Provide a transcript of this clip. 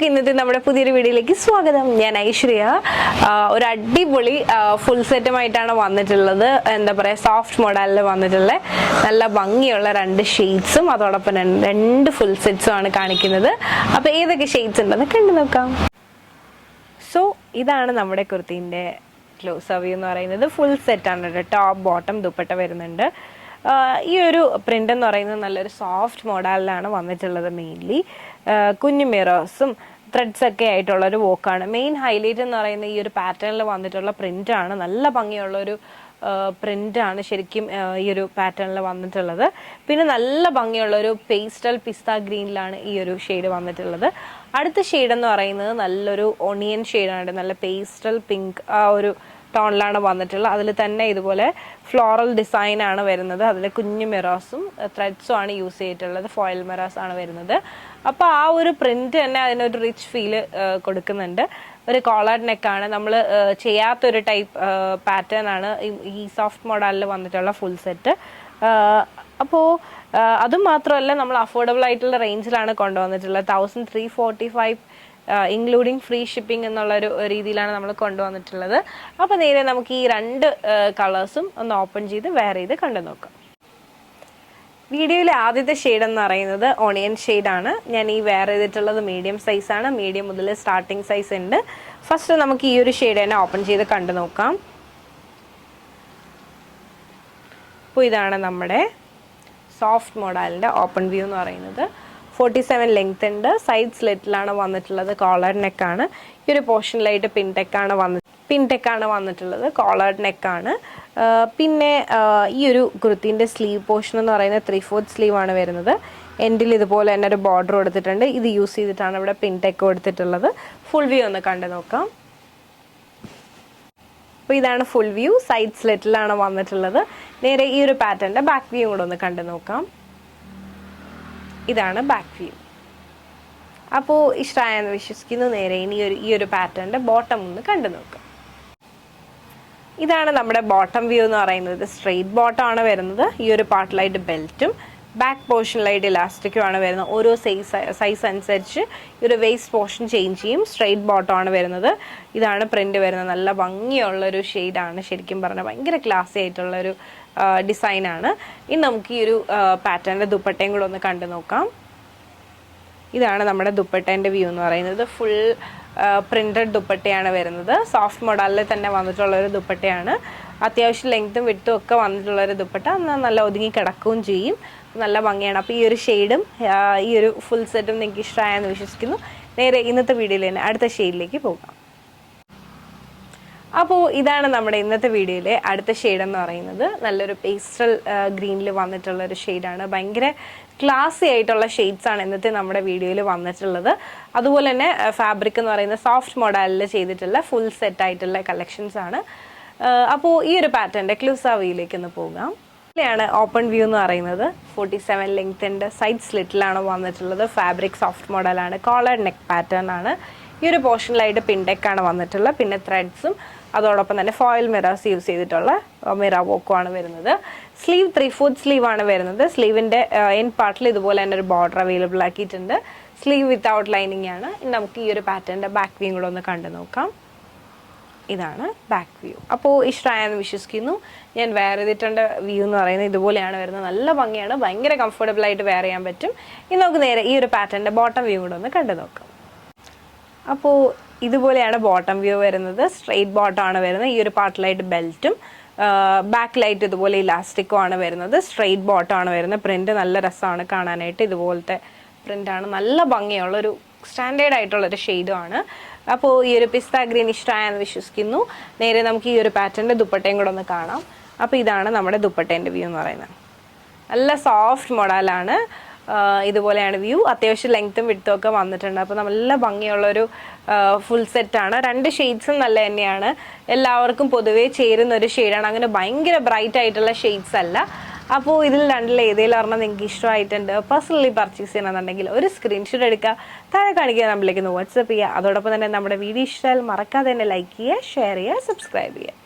എല്ലാവർക്കും ഇന്നത്തെ നമ്മുടെ പുതിയൊരു വീഡിയോയിലേക്ക് സ്വാഗതം. ഞാൻ ഐശ്വര്യ. ഒരു അടിപൊളി ഫുൾ സെറ്റുമായിട്ടാണ് വന്നിട്ടുള്ളത്. എന്താ പറയുക, സോഫ്റ്റ് മോഡലിൽ വന്നിട്ടുള്ള നല്ല ഭംഗിയുള്ള രണ്ട് ഷെയ്ഡ്സും അതോടൊപ്പം രണ്ട് ഫുൾ സെറ്റ്സും ആണ് കാണിക്കുന്നത്. അപ്പോൾ ഏതൊക്കെ ഷെയ്ഡ്സ് ഉണ്ടെന്ന് കണ്ടു നോക്കാം. സോ ഇതാണ് നമ്മുടെ കുർത്തീൻ്റെ ക്ലോസ് വ്യൂ എന്ന് പറയുന്നത്. ഫുൾ സെറ്റാണ് കേട്ടോ. ടോപ്പ് ബോട്ടം ദുപ്പട്ട വരുന്നുണ്ട്. ഈ ഒരു പ്രിൻ്റ് എന്ന് പറയുന്നത് നല്ലൊരു സോഫ്റ്റ് മോഡലിലാണ് വന്നിട്ടുള്ളത്. മെയിൻലി കുഞ്ഞു മിറേഴ്സും ത്രെഡ്സൊക്കെ ആയിട്ടുള്ളൊരു വോക്കാണ്. മെയിൻ ഹൈലൈറ്റ് എന്ന് പറയുന്നത് ഈ ഒരു പാറ്റേണിൽ വന്നിട്ടുള്ള പ്രിൻ്റാണ്. നല്ല ഭംഗിയുള്ളൊരു പ്രിൻ്റാണ് ശരിക്കും ഈ ഒരു പാറ്റേണിൽ വന്നിട്ടുള്ളത്. പിന്നെ നല്ല ഭംഗിയുള്ളൊരു പേസ്റ്റൽ പിസ്ത ഗ്രീനിലാണ് ഈ ഒരു ഷെയ്ഡ് വന്നിട്ടുള്ളത്. അടുത്ത ഷെയ്ഡ് എന്ന് പറയുന്നത് നല്ലൊരു ഒണിയൻ ഷെയ്ഡാണ്. നല്ല പേസ്റ്റൽ പിങ്ക് ആ ഒരു ടോണിലാണ് വന്നിട്ടുള്ളത്. അതിൽ തന്നെ ഇതുപോലെ ഫ്ലോറൽ ഡിസൈനാണ് വരുന്നത്. അതിൽ കുഞ്ഞു മിറേഴ്സും ത്രെഡ്സും ആണ് യൂസ് ചെയ്തിട്ടുള്ളത്. ഫോയിൽ മിറേഴ്സ് ആണ് വരുന്നത്. അപ്പോൾ ആ ഒരു പ്രിന്റ് തന്നെ അതിനൊരു റിച്ച് ഫീല് കൊടുക്കുന്നുണ്ട്. ഒരു കോളർഡ് നെക്കാണ്. നമ്മൾ ചെയ്യാത്തൊരു ടൈപ്പ് പാറ്റേൺ ആണ് ഈ സോഫ്റ്റ് മോഡലിൽ വന്നിട്ടുള്ള ഫുൾ സെറ്റ്. അപ്പോൾ അതും മാത്രമല്ല, നമ്മൾ അഫോർഡബിൾ ആയിട്ടുള്ള റേഞ്ചിലാണ് കൊണ്ടുവന്നിട്ടുള്ളത്. 1345 ഇൻക്ലൂഡിങ് ഫ്രീ ഷിപ്പിംഗ് എന്നുള്ളൊരു രീതിയിലാണ് നമ്മൾ കൊണ്ടുവന്നിട്ടുള്ളത്. അപ്പോൾ നേരെ നമുക്ക് ഈ രണ്ട് കളേഴ്സും ഒന്ന് ഓപ്പൺ ചെയ്ത് വെയർ ചെയ്ത് കണ്ടു നോക്കാം. വീഡിയോയിലെ ആദ്യത്തെ ഷെയ്ഡ് എന്ന് പറയുന്നത് ഓണിയൻ ഷെയ്ഡാണ്. ഞാൻ ഈ വെയർ ചെയ്തിട്ടുള്ളത് മീഡിയം സൈസാണ്. മീഡിയം മുതൽ സ്റ്റാർട്ടിങ് സൈസ് ഉണ്ട്. ഫസ്റ്റ് നമുക്ക് ഈ ഒരു ഷെയ്ഡ് തന്നെ ഓപ്പൺ ചെയ്ത് കണ്ടു നോക്കാം. അപ്പോൾ ഇതാണ് നമ്മുടെ സോഫ്റ്റ് മോഡലിൻ്റെ ഓപ്പൺ വ്യൂ എന്ന് പറയുന്നത്. 47 ലെങ്ത് ഉണ്ട്. സൈഡ് സ്ലിറ്റിലാണ് വന്നിട്ടുള്ളത്. കോളർഡ് നെക്കാണ്. ഈ ഒരു പോർഷനിലായിട്ട് പിൻടെക്കാണ് വന്നിട്ടുള്ളത്. കോളർഡ് നെക്കാണ്. പിന്നെ ഈ ഒരു കുർത്തീൻ്റെ സ്ലീവ് പോർഷൻ എന്ന് പറയുന്നത് 3/4 സ്ലീവാണ് വരുന്നത്. എൻഡിൽ ഇതുപോലെ തന്നെ ഒരു ബോർഡർ കൊടുത്തിട്ടുണ്ട്. ഇത് യൂസ് ചെയ്തിട്ടാണ് ഇവിടെ പിൻടെക്ക് കൊടുത്തിട്ടുള്ളത്. ഫുൾ വ്യൂ ഒന്ന് കണ്ടു നോക്കാം. അപ്പോൾ ഇതാണ് ഫുൾ വ്യൂ. സൈഡ് സ്ലിറ്റിലാണ് വന്നിട്ടുള്ളത്. നേരെ ഈ ഒരു പാറ്റേണിൻ്റെ ബാക്ക് വ്യൂ കൂടെ ഒന്ന് കണ്ടു നോക്കാം. ഇതാണ് ബാക്ക് വ്യൂ. അപ്പോൾ ഇഷ്ടമായെന്ന് വിശ്വസിക്കുന്നു. നേരെ ഇനി ഈ ഒരു പാറ്റേണിൻ്റെ ബോട്ടം ഒന്ന് കണ്ടു നോക്കാം. ഇതാണ് നമ്മുടെ ബോട്ടം വ്യൂ എന്ന് പറയുന്നത്. സ്ട്രെയിറ്റ് ബോട്ടം ആണ് വരുന്നത്. ഈ ഒരു പാർട്ടിലായിട്ട് ബെൽറ്റും ബാക്ക് പോർഷനിലായിട്ട് ഇലാസ്റ്റിക്കും ആണ് വരുന്നത്. ഓരോ സൈസ് അനുസരിച്ച് ഈ ഒരു വേസ്റ്റ് പോർഷൻ ചേഞ്ച് ചെയ്യും. സ്ട്രെയിറ്റ് ബോട്ടം ആണ് വരുന്നത്. ഇതാണ് പ്രിന്റ് വരുന്നത്. നല്ല ഭംഗിയുള്ളൊരു ഷെയ്ഡാണ്. ശരിക്കും പറഞ്ഞാൽ ഭയങ്കര ക്ലാസി ആയിട്ടുള്ളൊരു ഡിസൈനാണ്. ഇനി നമുക്ക് ഈ ഒരു പാറ്റേണിൻ്റെ ദുപ്പട്ടയും കൂടെ ഒന്ന് കണ്ടു നോക്കാം. ഇതാണ് നമ്മുടെ ദുപ്പട്ടേൻ്റെ വ്യൂ എന്ന് പറയുന്നത്. ഫുൾ പ്രിന്റഡ് ദുപ്പട്ടയാണ് വരുന്നത്. സോഫ്റ്റ് മോഡലിൽ തന്നെ വന്നിട്ടുള്ളൊരു ദുപ്പട്ടയാണ്. അത്യാവശ്യം ലെങ്ത്തും വിട്ടും ഒക്കെ വന്നിട്ടുള്ളൊരു ദുപ്പട്ട. എന്നാൽ നല്ല ഒതുങ്ങി കിടക്കുകയും ചെയ്യും. നല്ല ഭംഗിയാണ്. അപ്പോൾ ഈ ഒരു ഷെയ്ഡും ഈ ഒരു ഫുൾ സെറ്റും നിങ്ങൾക്ക് ഇഷ്ടമായെന്ന് വിശ്വസിക്കുന്നു. നേരെ ഇന്നത്തെ വീഡിയോയിൽ തന്നെ അടുത്ത ഷെയ്ഡിലേക്ക് പോകാം. അപ്പോൾ ഇതാണ് നമ്മുടെ ഇന്നത്തെ വീഡിയോയിലെ അടുത്ത ഷെയ്ഡ് എന്ന് പറയുന്നത്. നല്ലൊരു പേസ്റ്റൽ ഗ്രീനിൽ വന്നിട്ടുള്ളൊരു ഷെയ്ഡാണ്. ഭയങ്കര ക്ലാസി ആയിട്ടുള്ള ഷെയ്ഡ്സാണ് ഇന്നത്തെ നമ്മുടെ വീഡിയോയിൽ വന്നിട്ടുള്ളത്. അതുപോലെ തന്നെ ഫാബ്രിക് എന്ന് പറയുന്ന സോഫ്റ്റ് മോഡലിൽ ചെയ്തിട്ടുള്ള ഫുൾ സെറ്റ് ആയിട്ടുള്ള കളക്ഷൻസ് ആണ്. അപ്പോൾ ഈ ഒരു പാറ്റേണിൻ്റെ ക്ലൂസാ വ്യൂയിലേക്ക് ഒന്ന് പോകാം. ഇതിലാണ് ഓപ്പൺ വ്യൂ എന്ന് പറയുന്നത്. 47 ലെങ്ത് ഉണ്ട്. സൈഡ് സ്ലിറ്റിലാണ് വന്നിട്ടുള്ളത്. ഫാബ്രിക് സോഫ്റ്റ് മോഡലാണ്. കോളർ നെക്ക് പാറ്റേൺ ആണ്. ഈ ഒരു പോർഷനിലായിട്ട് പിൻടെക്കാണ് വന്നിട്ടുള്ളത്. പിന്നെ ത്രെഡ്സും അതോടൊപ്പം തന്നെ ഫോയിൽ മിറേഴ്സ് യൂസ് ചെയ്തിട്ടുള്ള മിറർ വോക്കുമാണ് വരുന്നത്. സ്ലീവ് 3/4 സ്ലീവാണ് വരുന്നത്. സ്ലീവിൻ്റെ എൻ പാർട്ടിൽ ഇതുപോലെ തന്നെ ഒരു ബോർഡർ അവൈലബിൾ ആക്കിയിട്ടുണ്ട്. സ്ലീവ് വിത്തൗട്ട് ലൈനിങ് ആണ്. ഇനി നമുക്ക് ഈ ഒരു പാറ്റേണിൻ്റെ ബാക്ക് വ്യൂ കൂടെ ഒന്ന് കണ്ടു നോക്കാം. ഇതാണ് ബാക്ക് വ്യൂ. അപ്പോൾ ഇഷ്ടമായെന്ന് വിശ്വസിക്കുന്നു. ഞാൻ വെയർ ചെയ്തിട്ടുണ്ട് വ്യൂ എന്ന് പറയുന്നത് ഇതുപോലെയാണ് വരുന്നത്. നല്ല ഭംഗിയാണ്. ഭയങ്കര കംഫർട്ടബിൾ ആയിട്ട് വെയർ ചെയ്യാൻ പറ്റും. ഇനി നമുക്ക് നേരെ ഈ ഒരു പാറ്റേണിൻ്റെ ബോട്ടം വ്യൂ കൂടെ ഒന്ന് കണ്ടു നോക്കാം. അപ്പോൾ ഇതുപോലെയാണ് ബോട്ടം വ്യൂ വരുന്നത്. സ്ട്രെയിറ്റ് ബോട്ടം ആണ് വരുന്നത്. ഈ ഒരു പാർട്ടിലായിട്ട് ബെൽറ്റും ബാക്കിലായിട്ട് ഇതുപോലെ ഇലാസ്റ്റിക്കും ആണ് വരുന്നത്. സ്ട്രെയിറ്റ് ബോട്ടം ആണ് വരുന്നത്. പ്രിന്റ് നല്ല രസമാണ് കാണാനായിട്ട്. ഇതുപോലത്തെ പ്രിന്റാണ്. നല്ല ഭംഗിയുള്ളൊരു സ്റ്റാൻഡേർഡ് ആയിട്ടുള്ളൊരു ഷെയ്ഡുമാണ്. അപ്പോൾ ഈ ഒരു പിസ്ത ഗ്രീൻ ഇഷ്ടമായെന്ന് വിശ്വസിക്കുന്നു. നേരെ നമുക്ക് ഈ ഒരു പാറ്റേണിൻ്റെ ദുപ്പട്ടയും കൂടെ ഒന്ന് കാണാം. അപ്പോൾ ഇതാണ് നമ്മുടെ ദുപ്പട്ടേൻ്റെ വ്യൂ എന്ന് പറയുന്നത്. നല്ല സോഫ്റ്റ് മോഡലാണ്. ഇതുപോലെയാണ് വ്യൂ. അത്യാവശ്യം ലെങ്ത്തും വിട്ടും ഒക്കെ വന്നിട്ടുണ്ട്. അപ്പോൾ നല്ല ഭംഗിയുള്ളൊരു ഫുൾ സെറ്റാണ്. രണ്ട് ഷെയ്ഡ്സും നല്ല തന്നെയാണ്. എല്ലാവർക്കും പൊതുവേ ചേരുന്ന ഒരു ഷെയ്ഡാണ്. അങ്ങനെ ഭയങ്കര ബ്രൈറ്റ് ആയിട്ടുള്ള ഷെയ്ഡ്സ് അല്ല. അപ്പോൾ ഇതിൽ രണ്ടിൽ ഏതെങ്കിലും ഒരെണ്ണം നിങ്ങൾക്ക് ഇഷ്ടമായിട്ടുണ്ട്, പേഴ്സണലി പർച്ചേസ് ചെയ്യണമെന്നുണ്ടെങ്കിൽ ഒരു സ്ക്രീൻഷോട്ട് എടുക്കുക, താഴെ കാണിക്കുക നമ്പറിലേക്ക് ഒന്ന് വാട്സപ്പ് ചെയ്യുക. അതോടൊപ്പം തന്നെ നമ്മുടെ വീഡിയോ ഇഷ്ടമായാൽ മറക്കാതെ തന്നെ ലൈക്ക് ചെയ്യുക, ഷെയർ ചെയ്യുക, സബ്സ്ക്രൈബ് ചെയ്യുക.